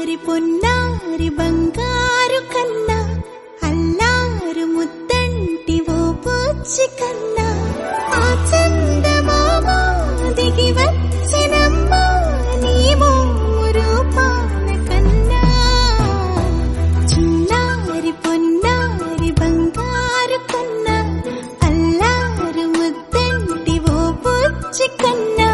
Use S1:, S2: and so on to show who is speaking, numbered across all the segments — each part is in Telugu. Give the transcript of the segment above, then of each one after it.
S1: చిన్నారి పొన్నారి బంగారు కన్నా అల్లారు ముద్దంటి ఓ పూచి కన్నా ఆ చందమామ దిగి వచ్చినమ్మా నీ రూపాన కన్నా చిన్నారి పొన్నారి బంగారు కన్నా అల్లారు ముద్దంటి ఓ పూచి కన్నా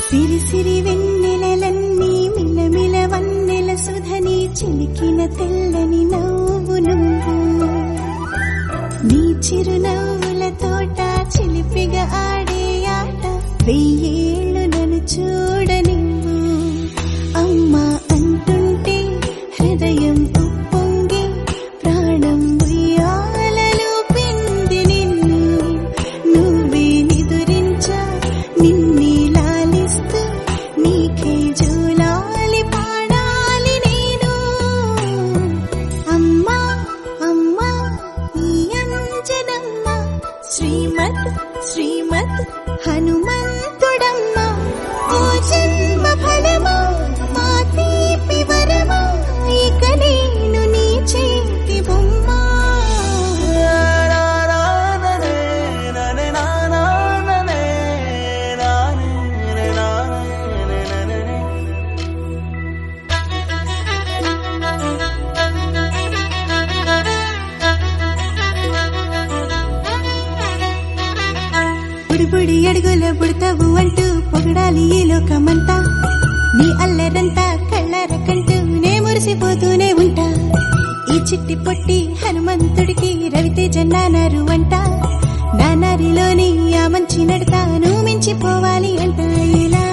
S1: సిరి సిరి వెన్నెలలన్నీ మిలమిల వన్నెల సుధని చిలికిన తెల్లని నవ్వు నువ్వు నీ చిరునవ్వుల తోట చిలిపిగా ఆడే ఆట వెయ్యేళ్ళు నన్ను చూడనివ్వు అమ్మా అంటుంటే హృదయం ఉప్పొంగి ప్రాణం ఉయ్యాలలో పిండి నిన్ను నువ్వే నిదురించా నిన్నే నీకే జూలాలి పాడాలి నేను అమ్మా అమ్మా ఈ అంజనమ్మ శ్రీమత్ శ్రీమత్ హనుమంతుడమ్మ ఓ జన్మ ఫలమా మా తీపి వరమా ఇక నేను నీ చేతి బొమ్మ బుడి అడుగుల బుడతావు అంటూ పొగడాలి ఈ లోకమంతా నీ అల్లరంతా కళ్ళరకంటూ నే మురిసిపోతూనే ఉంటా ఈ చిట్టి పొట్టి హనుమంతుడికి రవితేజ నానారు అంట నానారిలోని ఆ మంచి నడతా నువ్వు మించిపోవాలి అంట ఇలా